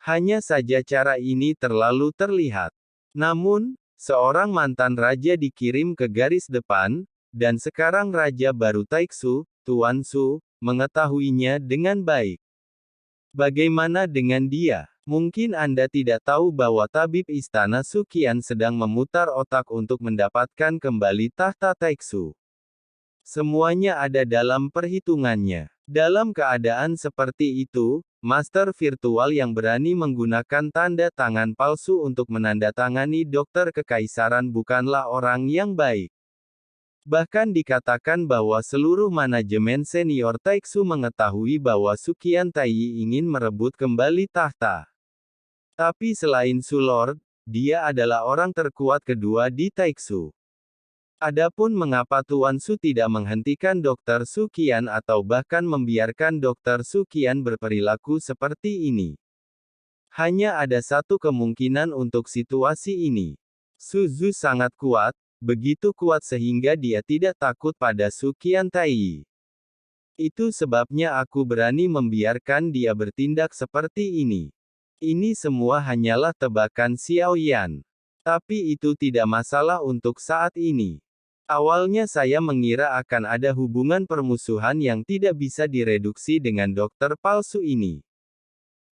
Hanya saja cara ini terlalu terlihat. Namun, seorang mantan raja dikirim ke garis depan, dan sekarang Raja baru Taiksu, Tuan Su, mengetahuinya dengan baik. Bagaimana dengan dia? Mungkin Anda tidak tahu bahwa tabib istana Suqian sedang memutar otak untuk mendapatkan kembali tahta Taiksu. Semuanya ada dalam perhitungannya. Dalam keadaan seperti itu, master virtual yang berani menggunakan tanda tangan palsu untuk menandatangani dokter kekaisaran bukanlah orang yang baik. Bahkan dikatakan bahwa seluruh manajemen senior Taiksu mengetahui bahwa Suqian Taiyi ingin merebut kembali tahta. Tapi selain Su Lord, dia adalah orang terkuat kedua di Taiksu. Adapun mengapa Tuan Su tidak menghentikan Dr. Suqian atau bahkan membiarkan Dr. Suqian berperilaku seperti ini. Hanya ada satu kemungkinan untuk situasi ini. Su Zhu sangat kuat, begitu kuat sehingga dia tidak takut pada Suqian Taiyi. Itu sebabnya aku berani membiarkan dia bertindak seperti ini. Ini semua hanyalah tebakan Xiao Yan. Tapi itu tidak masalah untuk saat ini. Awalnya saya mengira akan ada hubungan permusuhan yang tidak bisa direduksi dengan dokter palsu ini.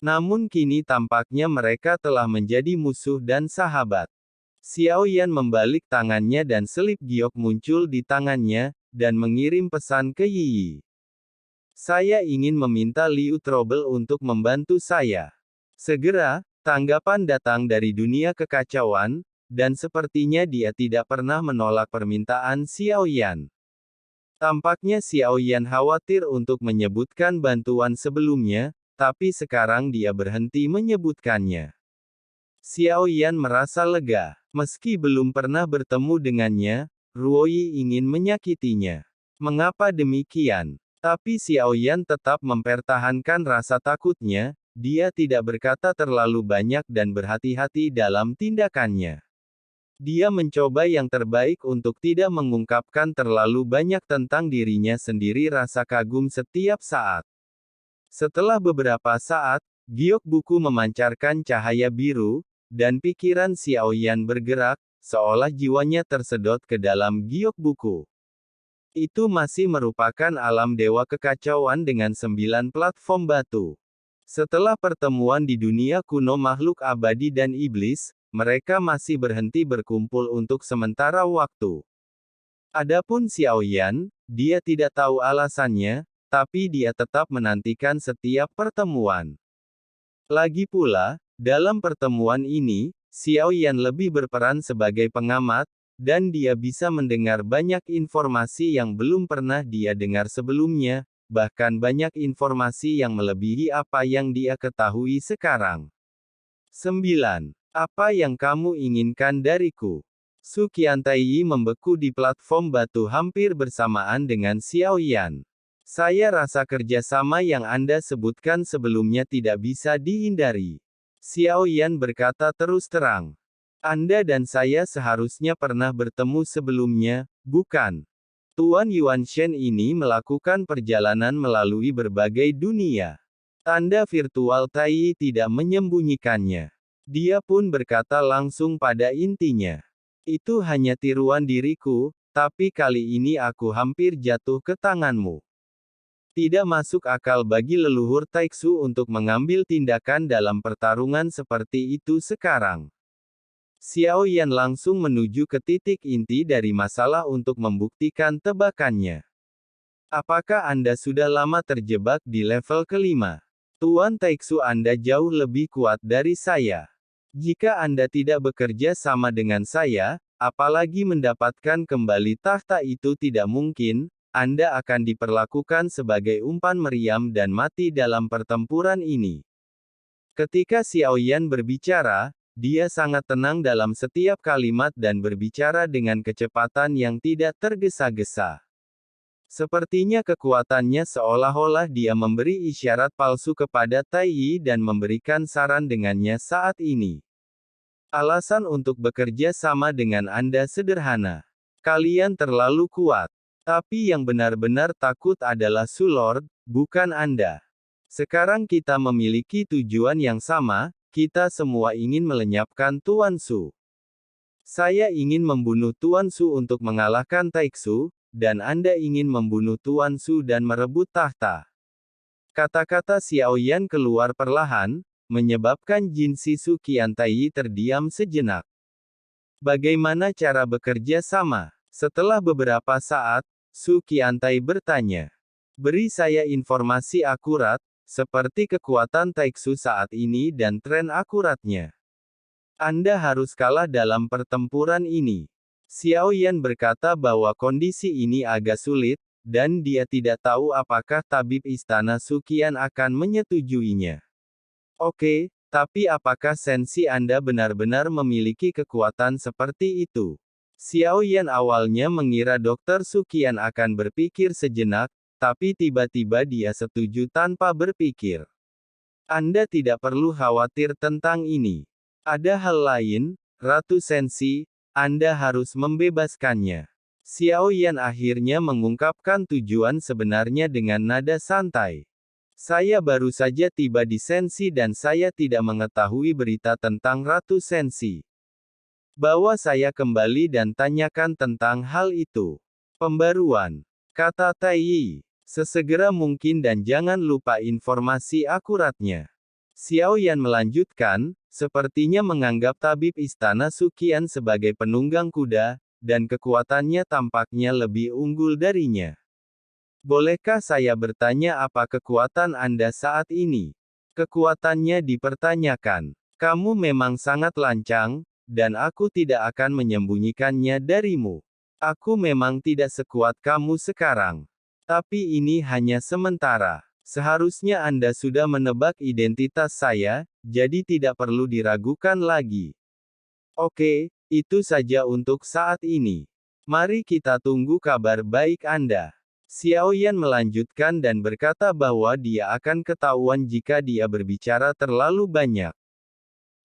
Namun kini tampaknya mereka telah menjadi musuh dan sahabat. Xiao Yan membalik tangannya dan selip giok muncul di tangannya, dan mengirim pesan ke Yi. Saya ingin meminta Liu Trouble untuk membantu saya. Segera, tanggapan datang dari dunia kekacauan, dan sepertinya dia tidak pernah menolak permintaan Xiao Yan. Tampaknya Xiao Yan khawatir untuk menyebutkan bantuan sebelumnya, tapi sekarang dia berhenti menyebutkannya. Xiao Yan merasa lega. Meski belum pernah bertemu dengannya, Ruoyi ingin menyakitinya. Mengapa demikian? Tapi Xiao Yan tetap mempertahankan rasa takutnya, dia tidak berkata terlalu banyak dan berhati-hati dalam tindakannya. Dia mencoba yang terbaik untuk tidak mengungkapkan terlalu banyak tentang dirinya sendiri rasa kagum setiap saat. Setelah beberapa saat, giok buku memancarkan cahaya biru, dan pikiran Xiao Yan bergerak, seolah jiwanya tersedot ke dalam giok buku. Itu masih merupakan alam dewa kekacauan dengan 9 platform batu. Setelah pertemuan di dunia kuno makhluk abadi dan iblis, mereka masih berhenti berkumpul untuk sementara waktu. Adapun Xiao Yan, dia tidak tahu alasannya, tapi dia tetap menantikan setiap pertemuan. Lagi pula, dalam pertemuan ini, Xiao Yan lebih berperan sebagai pengamat, dan dia bisa mendengar banyak informasi yang belum pernah dia dengar sebelumnya, bahkan banyak informasi yang melebihi apa yang dia ketahui sekarang. 9. Apa yang kamu inginkan dariku? Suqian Taiyi membeku di platform batu hampir bersamaan dengan Xiao Yan. Saya rasa kerjasama yang Anda sebutkan sebelumnya tidak bisa dihindari. Xiao Yan berkata terus terang. Anda dan saya seharusnya pernah bertemu sebelumnya, bukan? Tuan Yuanshen ini melakukan perjalanan melalui berbagai dunia. Tanda virtual Taiyi tidak menyembunyikannya. Dia pun berkata langsung pada intinya. Itu hanya tiruan diriku, tapi kali ini aku hampir jatuh ke tanganmu. Tidak masuk akal bagi leluhur Taiksu untuk mengambil tindakan dalam pertarungan seperti itu sekarang. Xiao Yan langsung menuju ke titik inti dari masalah untuk membuktikan tebakannya. Apakah Anda sudah lama terjebak di level kelima? Tuan Taiksu Anda jauh lebih kuat dari saya. Jika Anda tidak bekerja sama dengan saya, apalagi mendapatkan kembali tahta itu tidak mungkin, Anda akan diperlakukan sebagai umpan meriam dan mati dalam pertempuran ini. Ketika Xiao Yan berbicara, dia sangat tenang dalam setiap kalimat dan berbicara dengan kecepatan yang tidak tergesa-gesa. Sepertinya kekuatannya seolah-olah dia memberi isyarat palsu kepada Taiyi dan memberikan saran dengannya saat ini. Alasan untuk bekerja sama dengan Anda sederhana. Kalian terlalu kuat. Tapi yang benar-benar takut adalah Su Lord, bukan Anda. Sekarang kita memiliki tujuan yang sama, Kita semua ingin melenyapkan Tuan Su. Saya ingin membunuh Tuan Su untuk mengalahkan Taiksu, dan Anda ingin membunuh Tuan Su dan merebut tahta. Kata-kata Xiao Yan keluar perlahan, menyebabkan Jin Sisu Qiantai terdiam sejenak. Bagaimana cara bekerja sama? Setelah beberapa saat, Su Qiantai bertanya. Beri saya informasi akurat, seperti kekuatan Taiksu saat ini dan tren akuratnya. Anda harus kalah dalam pertempuran ini. Xiao Yan berkata bahwa kondisi ini agak sulit, dan dia tidak tahu apakah tabib istana Suqian akan menyetujuinya. Oke, tapi apakah sensi Anda benar-benar memiliki kekuatan seperti itu? Xiao Yan awalnya mengira Dr. Suqian akan berpikir sejenak, tapi tiba-tiba dia setuju tanpa berpikir. Anda tidak perlu khawatir tentang ini. Ada hal lain, Ratu Sensi, Anda harus membebaskannya. Xiao Yan akhirnya mengungkapkan tujuan sebenarnya dengan nada santai. Saya baru saja tiba di Sensi dan saya tidak mengetahui berita tentang Ratu Sensi. Bawa saya kembali dan tanyakan tentang hal itu. Pembaruan, kata Tai Yi. Sesegera mungkin dan jangan lupa informasi akuratnya. Xiao Yan melanjutkan, sepertinya menganggap tabib istana Suqian sebagai penunggang kuda, dan kekuatannya tampaknya lebih unggul darinya. Bolehkah saya bertanya apa kekuatan Anda saat ini? Kekuatannya dipertanyakan. Kamu memang sangat lancang, dan aku tidak akan menyembunyikannya darimu. Aku memang tidak sekuat kamu sekarang. Tapi ini hanya sementara. Seharusnya Anda sudah menebak identitas saya, jadi tidak perlu diragukan lagi. Oke, itu saja untuk saat ini. Mari kita tunggu kabar baik Anda. Xiao Yan melanjutkan dan berkata bahwa dia akan ketahuan jika dia berbicara terlalu banyak.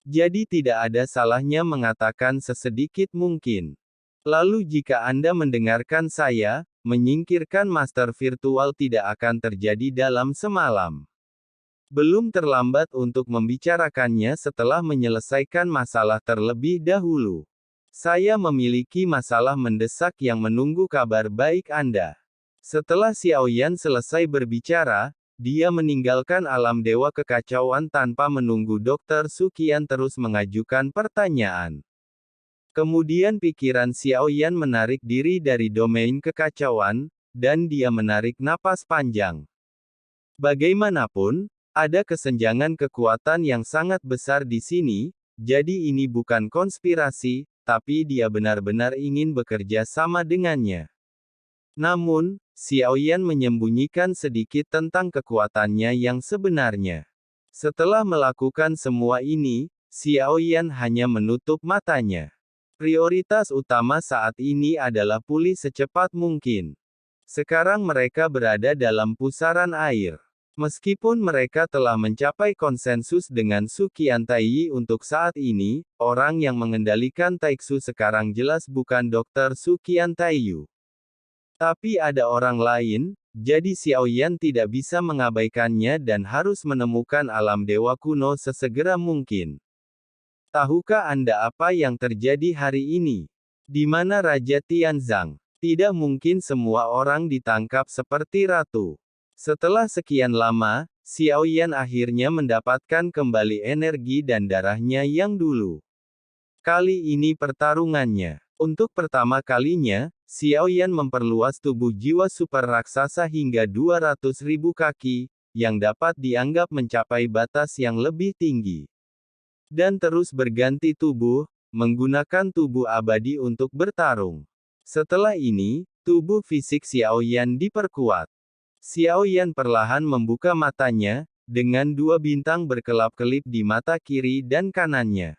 Jadi tidak ada salahnya mengatakan sesedikit mungkin. Lalu jika Anda mendengarkan saya, menyingkirkan master virtual tidak akan terjadi dalam semalam. Belum terlambat untuk membicarakannya setelah menyelesaikan masalah terlebih dahulu. Saya memiliki masalah mendesak yang menunggu kabar baik Anda. Setelah Xiao Yan selesai berbicara, dia meninggalkan alam dewa kekacauan tanpa menunggu Dr. Suqian terus mengajukan pertanyaan. Kemudian pikiran Xiao Yan menarik diri dari domain kekacauan, dan dia menarik napas panjang. Bagaimanapun, ada kesenjangan kekuatan yang sangat besar di sini, jadi ini bukan konspirasi, tapi dia benar-benar ingin bekerja sama dengannya. Namun, Xiao Yan menyembunyikan sedikit tentang kekuatannya yang sebenarnya. Setelah melakukan semua ini, Xiao Yan hanya menutup matanya. Prioritas utama saat ini adalah pulih secepat mungkin. Sekarang mereka berada dalam pusaran air. Meskipun mereka telah mencapai konsensus dengan Su Qiantai untuk saat ini, orang yang mengendalikan Taiksu sekarang jelas bukan Dr. Su Qiantai. Tapi ada orang lain, jadi Xiao Yan tidak bisa mengabaikannya dan harus menemukan alam dewa kuno sesegera mungkin. Tahukah Anda apa yang terjadi hari ini? Di mana Raja Tianzang? Tidak mungkin semua orang ditangkap seperti ratu. Setelah sekian lama, Xiao Yan akhirnya mendapatkan kembali energi dan darahnya yang dulu. Kali ini pertarungannya. Untuk pertama kalinya, Xiao Yan memperluas tubuh jiwa super raksasa hingga 200.000 kaki, yang dapat dianggap mencapai batas yang lebih tinggi. Dan terus berganti tubuh, menggunakan tubuh abadi untuk bertarung. Setelah ini, tubuh fisik Xiao Yan diperkuat. Xiao Yan perlahan membuka matanya, dengan 2 bintang berkelap-kelip di mata kiri dan kanannya.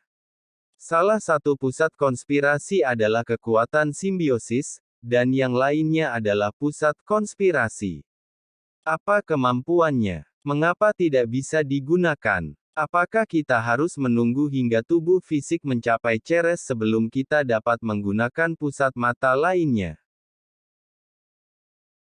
Salah satu pusat konspirasi adalah kekuatan simbiosis, dan yang lainnya adalah pusat konspirasi. Apa kemampuannya? Mengapa tidak bisa digunakan? Apakah kita harus menunggu hingga tubuh fisik mencapai Ceres sebelum kita dapat menggunakan pusat mata lainnya?